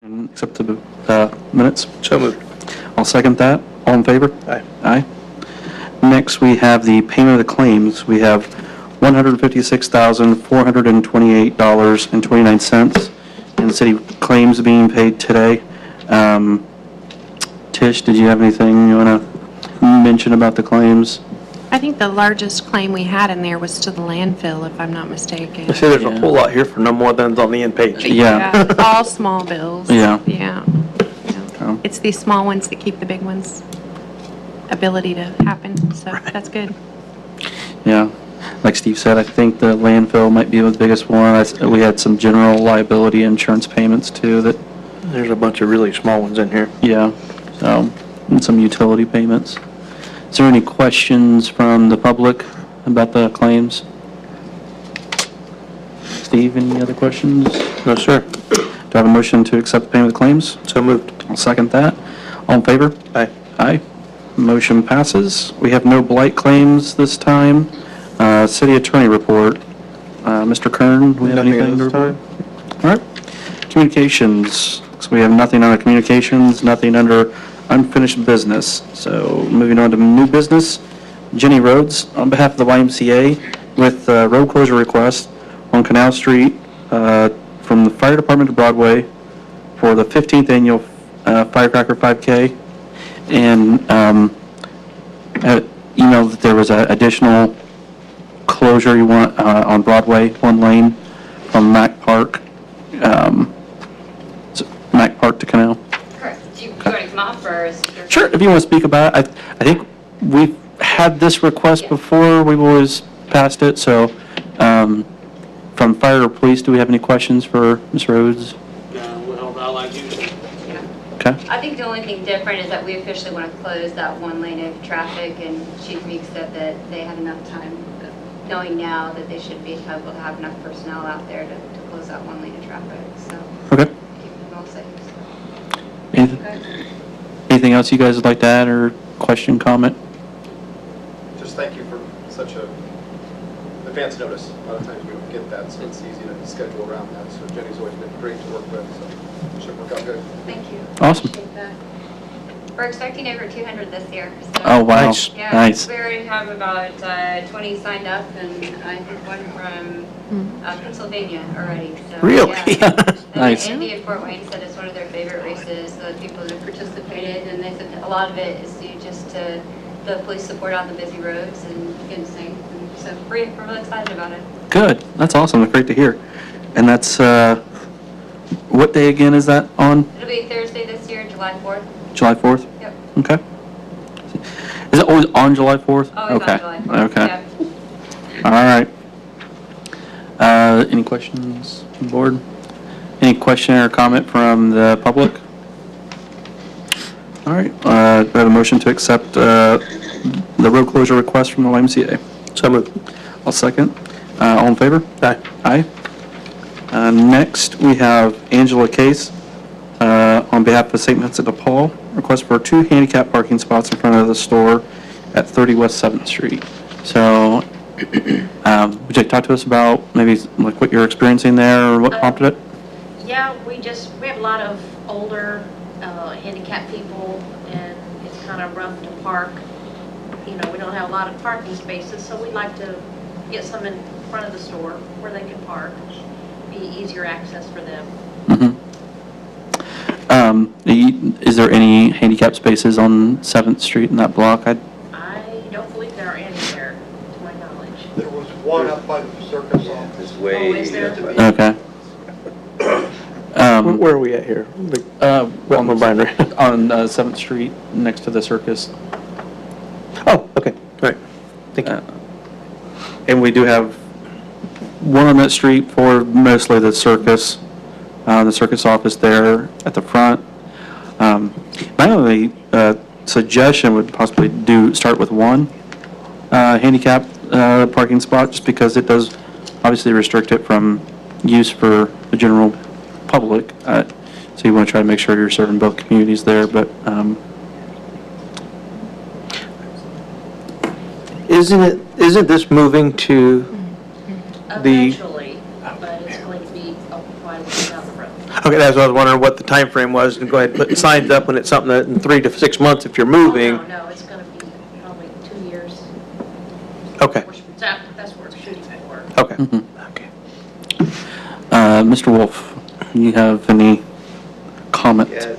And accept the minutes. So moved. I'll second that. All in favor? Aye. Aye. Next, we have the payment of the claims. We have $156,428.29 in city claims being paid today. Tish, did you have anything you want to mention about the claims? I think the largest claim we had in there was to the landfill, if I'm not mistaken. I see there's Yeah. a whole lot here for no more than's on the end page. Yeah. All small bills. Yeah. Yeah. Oh. It's these small ones that keep the big ones' ability to happen, so that's good. Yeah. Like Steve said, I think the landfill might be the biggest one. We had some general liability insurance payments too that, There's a bunch of really small ones in here. yeah, so, and some utility payments. Is there any questions from the public about the claims? Steve, any other questions? No, sir. Do I have a motion to accept the payment of the claims? So moved. I'll second that. All in favor? Aye. Aye. Motion passes. We have no blight claims this time. City attorney report. Mr. Kern, do we have Nothing at anything to this report? time. All right. Communications. So we have nothing under communications, nothing under unfinished business. So moving on to new business. Jenny Rhodes, on behalf of the YMCA, with road closure request on Canal Street from the fire department to Broadway for the 15th annual Firecracker 5K. And emailed that there was an additional closure you want on Broadway, one lane from Mac Park, Mac Park to Canal. Correct. Do you want to come up or is there? Sure, if you want to speak about it. I think we've had this request Yeah. before, we've always passed it, so from fire or police, do we have any questions for Ms. Rhodes? Well, not like usual. Yeah. Okay. I think the only thing different is that we officially want to close that one lane of traffic, and Chief Meek said that they had enough time, knowing now that they should be able to have enough personnel out there to close that one lane of traffic, so Okay. keep them all safe. Anything, anything else you guys would like to add or question, comment? Just thank you for such a advance notice. A lot of times we don't get that, so it's easy to schedule around that. So Jenny's always been great to work with, so it should work out good. Thank you. Awesome. Appreciate that. We're expecting over 200 this year. So Oh, wow. Nice. Yeah, Nice. we already have about 20 signed up, and I think one from Pennsylvania already. So, Really? Yeah. Nice. And Andy at Fort Wayne said it's one of their favorite races, the people that have participated, and they said that a lot of it is due just to the police support on the busy roads and getting safe. And so we're really excited about it. Good, that's awesome, that's great to hear. And that's, what day again is that on? It'll be Thursday this year, July 4th. July 4th? Yep. Okay. Is it always on July 4th? Always on Okay. July 4th. Okay. Yeah. All right. Any questions from the board? Any question or comment from the public? All right, we have a motion to accept the road closure request from the YMCA. So moved. I'll second. All in favor? Aye. Aye. Next, we have Angela Case, on behalf of St. Vincent de Paul, request for 2 handicap parking spots in front of the store at 30 West 7th Street. So, would you like to talk to us about maybe like what you're experiencing there or what prompted it? Yeah, we have a lot of older handicapped people, and it's kind of rough to park. You know, we don't have a lot of parking spaces, so we'd like to get some in front of the store where they can park, be easier access for them. Is there any handicap spaces on 7th Street in that block? I don't believe there are any there, to my knowledge. There was one up by the circus office. Oh, is there? Okay. Where are we at here? On my binder. On 7th Street, next to the circus. Oh, okay. All right. Thank you. And we do have one on that street for mostly the circus office there at the front. My only suggestion would possibly start with one handicap parking spot, just because it does obviously restrict it from use for the general public. So you want to try to make sure you're serving both communities there, but Isn't this moving to the, Eventually, but it's going to be quite a ways down the road. Okay, that's what I was wondering, what the time frame was, and go ahead and put signs up when it's something that in 3 to 6 months, if you're moving. Oh, no, it's gonna be probably 2 years. Okay, That's what we're shooting for. okay. Mhm. Okay. Mr. Wolf, you have any comment? Yeah,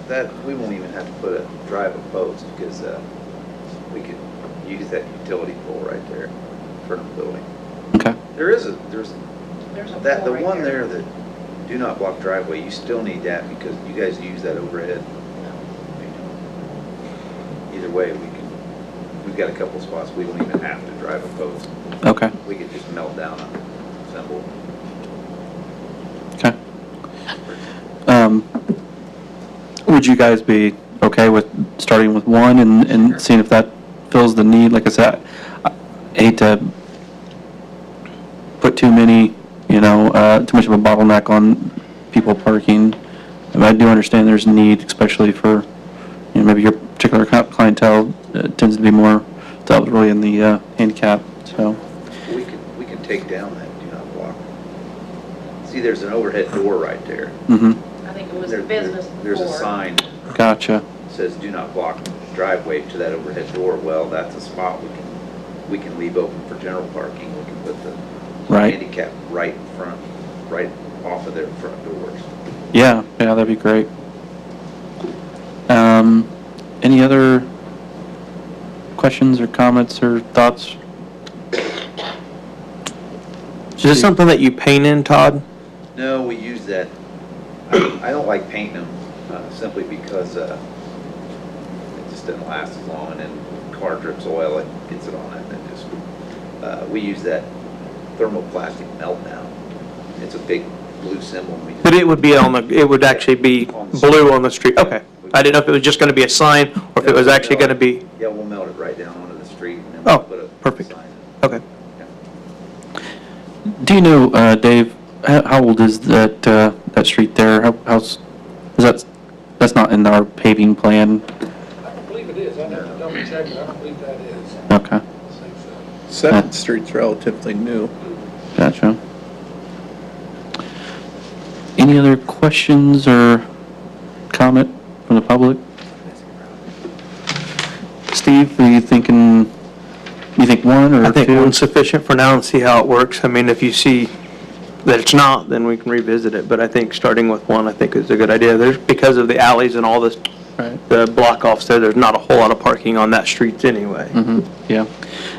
that, we won't even have to put a drive a post because we could use that utility pole right there in front of the building. Okay. There's There's a that, the pole right one there that do not block driveway, you still need that because you guys use that overhead. Either way, we've got a couple spots, we don't even have to drive a post. Okay. We could just melt down a symbol. Okay. Would you guys be okay with starting with one and seeing if that fills the need? Like I said, I hate to put too many, too much of a bottleneck on people parking. And I do understand there's a need, especially for, maybe your particular clientele tends to be more elderly in the handicap, so. We can take down that do not block. See, there's an overhead door right there. Mm-hmm. I think it was There- the business There's a before. sign Gotcha. says do not block driveway to that overhead door. Well, that's a spot we can leave open for general parking. We can put the Right. handicap right in front, right off of their front doors. Yeah, that'd be great. Any other questions or comments or thoughts? Is this something that you paint in, Todd? No, we use that. I don't like painting them simply because it just doesn't last as long, and then car drips oil, it gets it on it, and it just, we use that thermoplastic meltdown. It's a big blue symbol. And we just- But it would be it would actually be blue on the street, okay. I didn't know if it was just gonna be a sign, or if it was actually gonna be, Yeah, we'll melt it right down onto the street, and then we'll Oh, put a perfect. sign in. okay. Do you know, Dave, how old is that street there? How's, is that's not in our paving plan? I don't believe it is. I have to double check it. I don't believe that is. Okay, I think so. 7th Street's relatively new. gotcha. Any other questions or comment from the public? Steve, are you think one or two? I think one's sufficient for now and see how it works. I mean, if you see that it's not, then we can revisit it, but I think starting with one, I think is a good idea. Because of the alleys and all this, Right. the block offs there's not a whole lot of parking on that street anyway. Mm-hmm, yeah.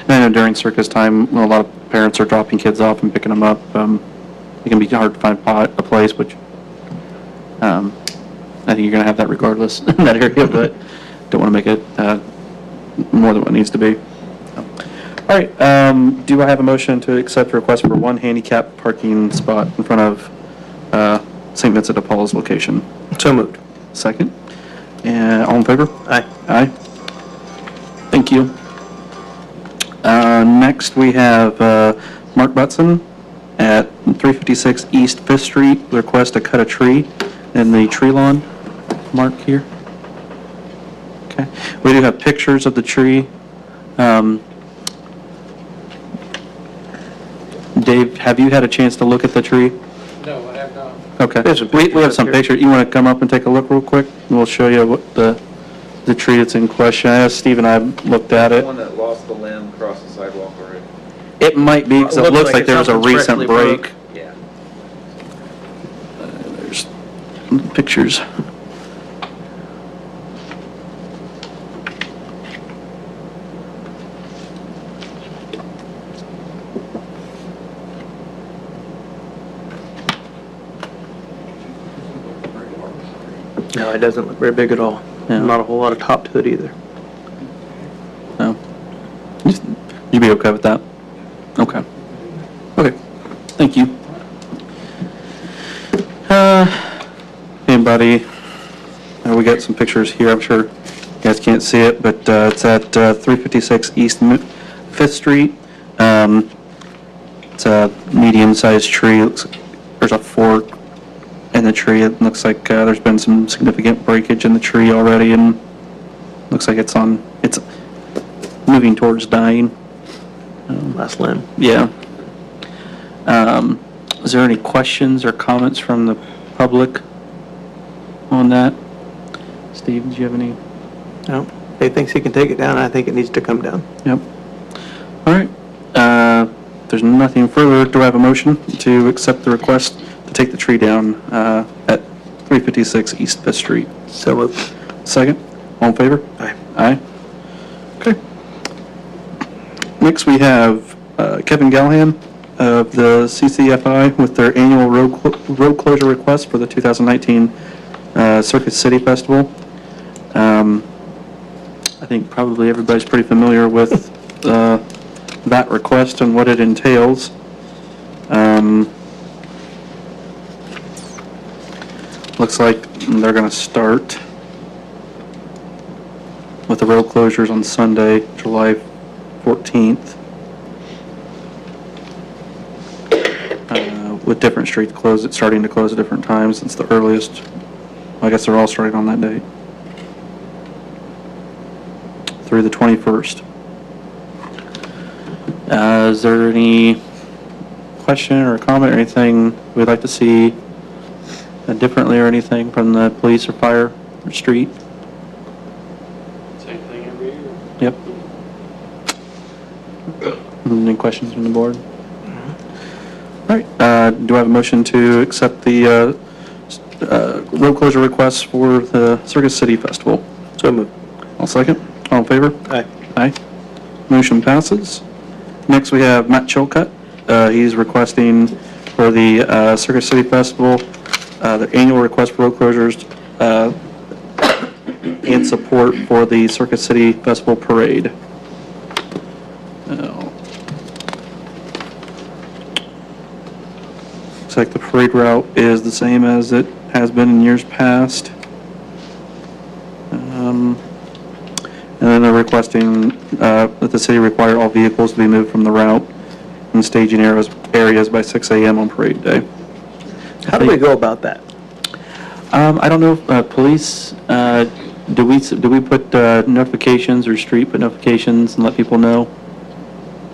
And I know during circus time, a lot of parents are dropping kids off and picking them up. It can be hard to find a place, which, I think you're gonna have that regardless in that area, but don't wanna make it, more than what needs to be. All right, do I have a motion to accept a request for one handicap parking spot in front of, St. Vincent de Paul's location? So moved. Second? And all in favor? Aye. Aye. Thank you. Next, we have Mark Butson at 356 East 5th Street, request to cut a tree in the tree lawn. Mark here. Okay. We do have pictures of the tree. Dave, have you had a chance to look at the tree? No, I have not. Okay. There's some We have pictures some up here. pictures. You want to come up and take a look real quick? And we'll show you what the tree that's in question. I know Steve and I looked at The it. one that lost the limb across the sidewalk already. It might be, because it looks like there was a something's recent freshly break. Yeah. There's pictures. No, it doesn't look very big at all. Yeah. Not a whole lot of top to it either. No. You'd be okay with that? Okay. Okay, thank you. Anybody, we got some pictures here, I'm sure you guys can't see it, but it's at 356 East 5th Street. It's a medium-sized tree. There's a fork in the tree. It looks like there's been some significant breakage in the tree already, and looks like it's moving towards dying. Last limb. Yeah. Is there any questions or comments from the public on that. Steve, did you have any? No, he thinks he can take it down, I think it needs to come down. Yep. All right. There's nothing further. Do I have a motion to accept the request to take the tree down at 356 East 5th Street? So moved. Second? All in favor? Aye. Aye. Okay. Next, we have Kevin Gallahan of the CCFI with their annual road closure request for the 2019 Circuit City Festival. I think probably everybody's pretty familiar with that request and what it entails. Looks like they're going to start with the road closures on Sunday, July 14th, with different streets starting to close at different times. Since the earliest, I guess they're all starting on that date, through the 21st. Is there any question or comment or anything we'd like to see differently or anything from the police or fire or street? Same thing every year. Yep. Any questions from the board? All right, do I have a motion to accept the road closure request for the Circus City Festival? So moved. I'll second. All in favor? Aye. Aye. Motion passes. Next, we have Matt Chilcutt. He's requesting for the Circus City Festival, the annual request for road closures and support for the Circus City Festival Parade. Looks like the parade route is the same as it has been in years past. And then they're requesting that the city require all vehicles to be moved from the route and staging areas by 6 a.m. on parade day. How do we go about that? I don't know if police, do we put notifications or street put notifications and let people know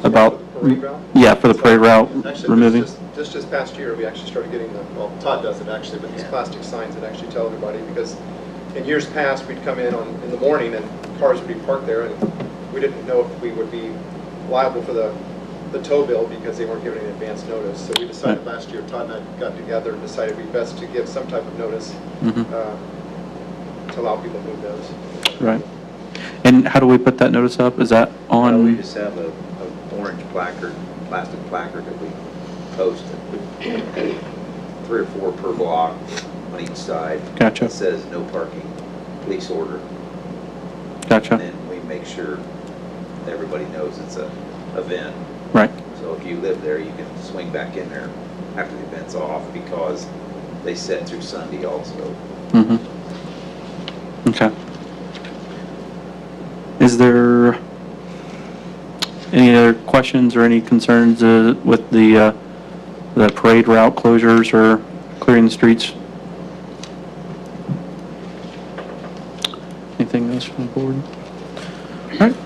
about? Parade route? Yeah, for the parade route Actually, removing. this past year, we actually started getting well, Todd does it actually, but these plastic signs that actually tell everybody, because in years past, we'd come in the morning and cars would be parked there, and we didn't know if we would be liable for the tow bill because they weren't giving any advance notice. So we decided last year, Todd and I got together and decided it'd be best to give some type of notice to allow people to move those. Right. And how do we put that notice up? Is that We on? just have a orange placard, plastic placard that we post, 3 or 4 per block on each side. Gotcha. It says no parking, police order. Gotcha. And then we make sure everybody knows it's a event. Right. So if you live there, you can swing back in there after the event's off, because they set through Sunday also. Mm-hmm. Okay. Is there any other questions or any concerns with the parade route closures or clearing the streets? Anything else from the board? All right.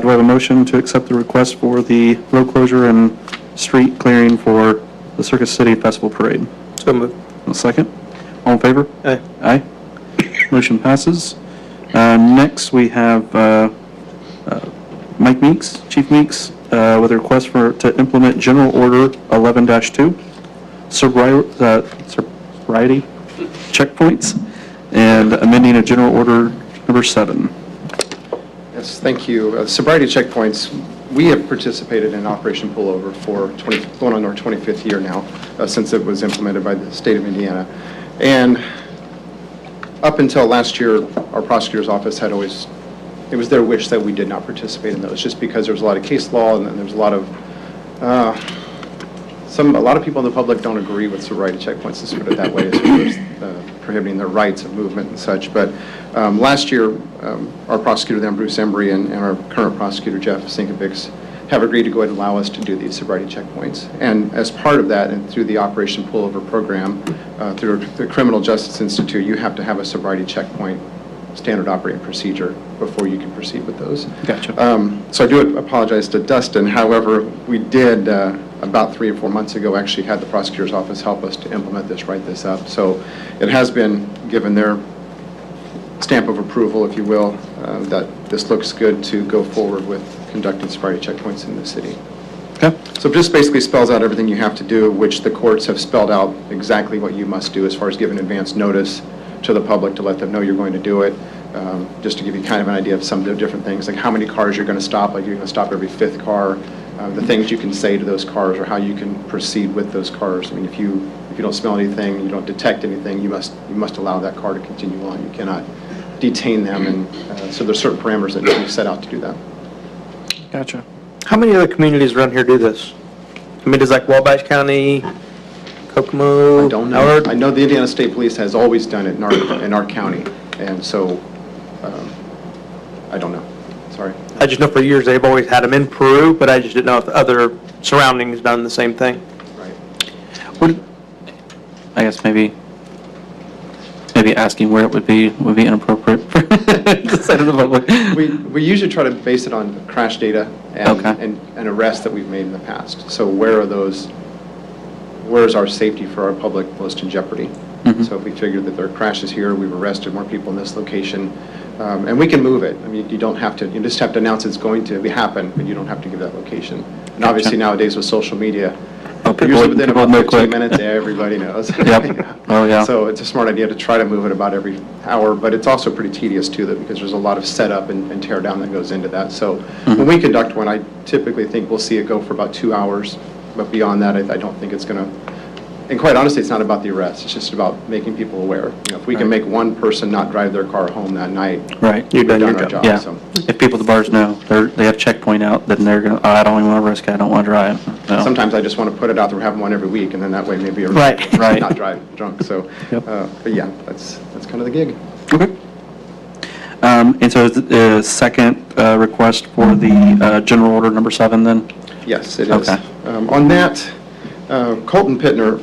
Do I have a motion to accept the request for the road closure and street clearing for the Circus City Festival Parade? So moved. A second. All in favor? Aye. Aye. Motion passes. Next, we have Mike Meeks, Chief Meeks, with a request to implement General Order 11-2, sobriety checkpoints, and amending a General Order number 7. Yes, thank you. Sobriety checkpoints, we have participated in Operation Pullover for going on our 25th year now, since it was implemented by the state of Indiana. And up until last year, our prosecutor's office had always, it was their wish that we did not participate in those, just because there was a lot of case law and then there's a lot of, a lot of people in the public don't agree with sobriety checkpoints, let's put it that way, as far as prohibiting their rights of movement and such. But last year, our prosecutor then, Bruce Embry, and our current prosecutor, Jeff Sinkovich, have agreed to go ahead and allow us to do these sobriety checkpoints. And as part of that, and through the Operation Pullover program, through the Criminal Justice Institute, you have to have a sobriety checkpoint standard operating procedure before you can proceed with those. Gotcha. So I do apologize to Dustin. However, we did about 3 or 4 months ago, actually had the prosecutor's office help us to implement this, write this up. So it has been given their stamp of approval, if you will, that this looks good to go forward with conducting sobriety checkpoints in the city. Okay. So it just basically spells out everything you have to do, which the courts have spelled out exactly what you must do as far as giving advance notice to the public to let them know you're going to do it. Just to give you kind of an idea of some of the different things, like how many cars you're going to stop, like you're going to stop every 5th car, the things you can say to those cars or how you can proceed with those cars. I mean, if you don't smell anything, you don't detect anything, you must allow that car to continue on. You cannot detain them, and so there's certain parameters that need to be set out to do that. Gotcha. How many other communities around here do this? I mean, does like Wabash County, Kokomo? I don't know. Howard? I know the Indiana State Police has always done it in our county, and so I don't know. Sorry. I just know for years they've always had them in Peru, but I just didn't know if the other surroundings done the same thing. Right. Would, I guess maybe asking where it would be inappropriate for to say to the public. We usually try to base it on crash data Okay. and arrests that we've made in the past. So where is our safety for our public most in jeopardy? Mhm. So if we figure that there are crashes here, we've arrested more people in this location, and we can move it. I mean, you don't have to, you just have to announce it's going to happen, but you don't have to give that location. And obviously nowadays with social media, Oh, people- usually within people about move 15 quick. minutes, everybody knows. Yep. Oh, yeah. So it's a smart idea to try to move it about every hour, but it's also pretty tedious too, because there's a lot of setup and tear down that goes into that. So when we conduct one, I typically think we'll see it go for about 2 hours, but beyond that, I don't think it's going to, and quite honestly, it's not about the arrest, it's just about making people aware. You know, if we can make one person not drive their car home that night, Right. we've done your our job. job. Yeah. So If people at the bars know they have checkpoint out, then they're gonna. Oh, I don't even want to risk it. I don't want to drive. No. sometimes I just want to put it out there, we're having one every week, and then that way maybe Right, everybody's right. not drive drunk. So, Yep. but yeah, that's kind of the gig. Okay. And so the second request for the general order number 7 then? Yes, it is. Okay. On that, Colton Pittner,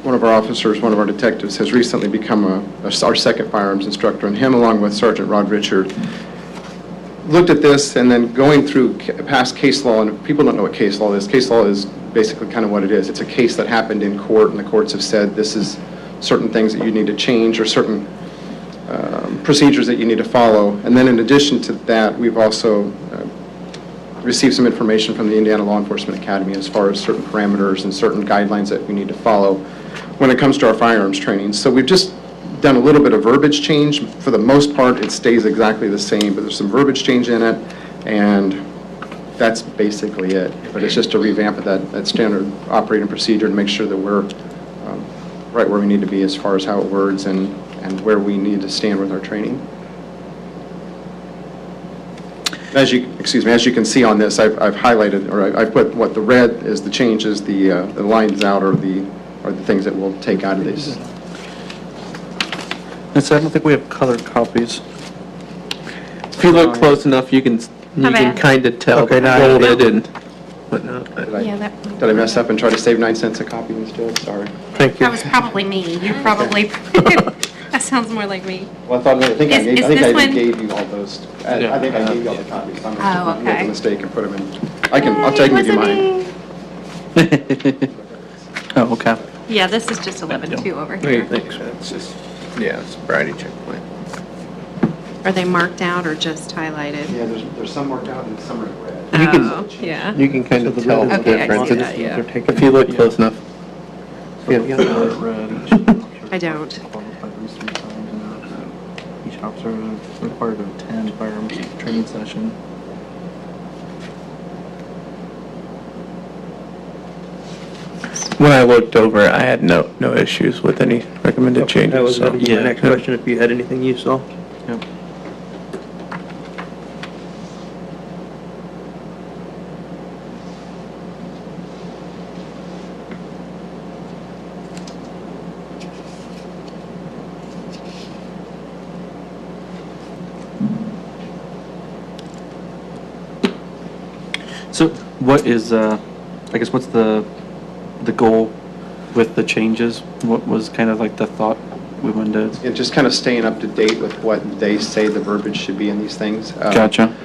one of our officers, one of our detectives, has recently become our second firearms instructor, and him along with Sergeant Rod Richard looked at this and then going through past case law, and if people don't know what case law is basically kind of what it is. It's a case that happened in court, and the courts have said this is certain things that you need to change or certain procedures that you need to follow. And then in addition to that, we've also received some information from the Indiana Law Enforcement Academy as far as certain parameters and certain guidelines that we need to follow when it comes to our firearms training. So we've just done a little bit of verbiage change. For the most part, it stays exactly the same, but there's some verbiage change in it, and that's basically it. But it's just a revamp of that standard operating procedure to make sure that we're right where we need to be as far as how it words and where we need to stand with our training. As you can see on this, I've highlighted, or I've put what the red is the changes, the lines out are the things that we'll take out of these. And so I don't think we have colored copies. If you look close enough, you can bad? kind of tell Okay, now I folded see. and whatnot. Did I mess up and try to save 9 cents a copy instead? Sorry. Thank you. That was probably me. You probably, that sounds more like me. Well, I think I Is even this one- gave you all those. I think I gave you all the copies. I Oh, made okay. a mistake and put them in. I'll take and give you mine. Oh, okay. Yeah, this is just 11-2 over What do here. you think? It's just, yeah, sobriety checkpoint. Are they marked out or just highlighted? Yeah, there's some worked out and some are red. You can- Oh, yeah. You can kind of tell the Okay, I difference see that, yeah. if you look close enough. Yeah, yeah. I don't. Each officer is required to attend firearms training session. When I looked over, I had no issues with any recommended changes. That was so- my next question, if you had anything you saw. Yep. So what is, I guess, what's the goal with the changes? What was kind of like the thought we wanted to? And just kind of staying up to date with what they say the verbiage should be in these things. Gotcha.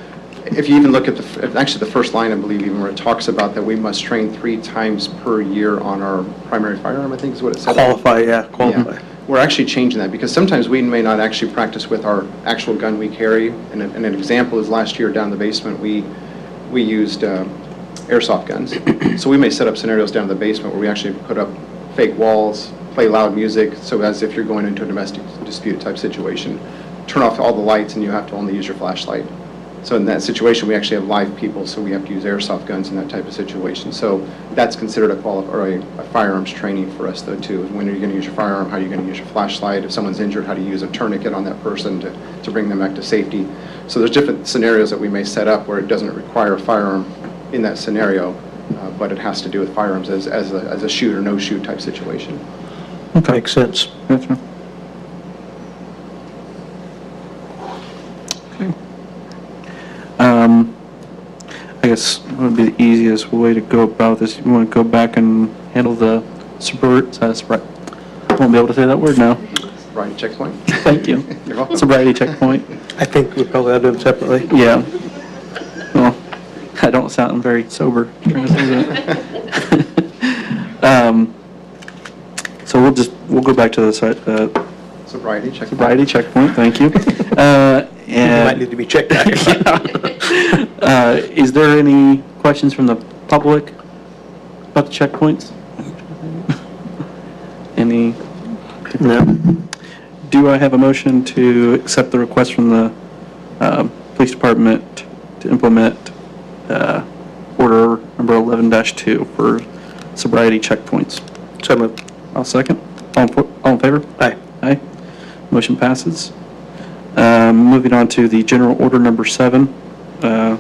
if you even look at actually the first line, I believe, even where it talks about that we must train 3 times per year on our primary firearm, I think is what it said. Qualify. Yeah. We're actually changing that because sometimes we may not actually practice with our actual gun we carry. And an example is last year down in the basement, we used airsoft guns. So we may set up scenarios down in the basement where we actually put up fake walls, play loud music, so as if you're going into a domestic dispute type situation. Turn off all the lights and you have to only use your flashlight. So in that situation, we actually have live people, so we have to use airsoft guns in that type of situation. So that's considered a firearms training for us, though, too. When are you going to use your firearm? How are you going to use your flashlight? If someone's injured, how to use a tourniquet on that person to bring them back to safety. So there's different scenarios that we may set up where it doesn't require a firearm in that scenario, but it has to do with firearms as a shoot or no shoot type situation. Okay. Makes sense. Gotcha. Okay. I guess what would be the easiest way to go about this? You want to go back and handle the I won't be able to say that word now. Sobriety checkpoint? Thank you. You're welcome. Sobriety checkpoint. I think we probably ought to do them separately. Yeah. Well, I don't sound very sober trying to say that. So we'll go back to the Sobriety checkpoint. sobriety checkpoint, thank you. You might need to be checked out. Is there any questions from the public about the checkpoints? Any? No. Do I have a motion to accept the request from the police department to implement order number 11-2 for sobriety checkpoints? So moved. I'll second. All in favor? Aye. Aye. Motion passes. Moving on to the general order number 7, the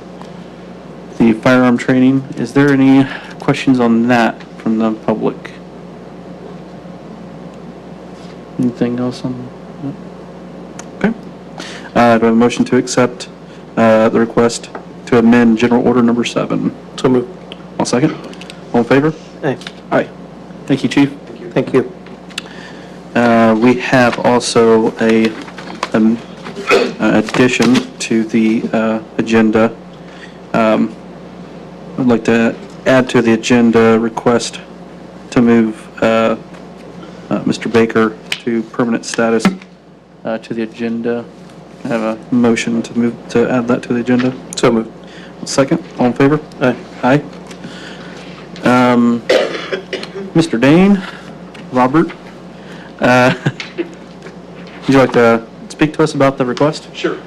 firearm training. Is there any questions on that from the public? Anything else on that? Okay. Do I have a motion to accept the request to amend general order number 7? So moved. I'll second. All in favor? Aye. Aye. Thank you, Chief. Thank you. We have also an addition to the agenda. I'd like to add to the agenda request to move Mr. Baker to permanent status to the agenda. I have a motion to add that to the agenda. So moved. Second, all in favor? Aye. Aye. Mr. Dane, Robert, would you like to speak to us about the request? Sure.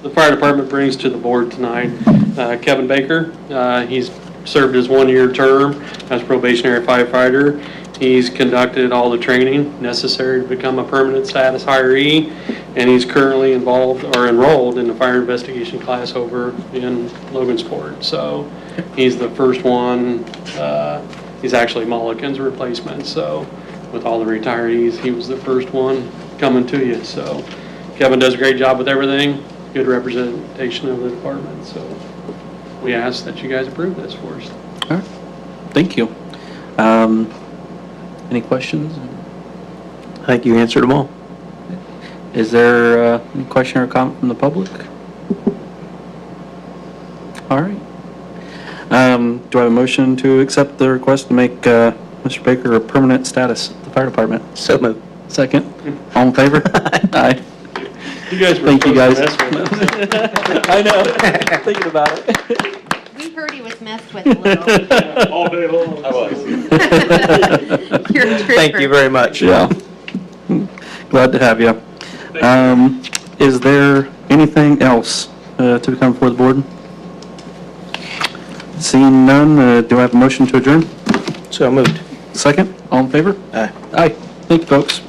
The fire department brings to the board tonight Kevin Baker. He's served his 1-year term as probationary firefighter. He's conducted all the training necessary to become a permanent status hiree, and he's currently enrolled in the fire investigation class over in Logansport. So he's the first one. He's actually Mulligan's replacement. So with all the retirees, he was the first one coming to you. So Kevin does a great job with everything. Good representation of the department. So we ask that you guys approve this for us. All right. Thank you. Any questions? I think you answered them all. Is there any question or comment from the public? All right. Do I have a motion to accept the request to make Mr. Baker a permanent status at the fire department? So moved. Second. All in favor? Aye. You guys were Thank you, guys. supposed to mess with us. I know. Thinking about it. We heard he was messed with a little. All day long. I was. You're a trooper. Thank you very much. Yeah. Glad to have you. Is there anything else to come before the board? Seeing none, do I have a motion to adjourn? So moved. Second, all in favor? Aye. Aye. Thank you, folks.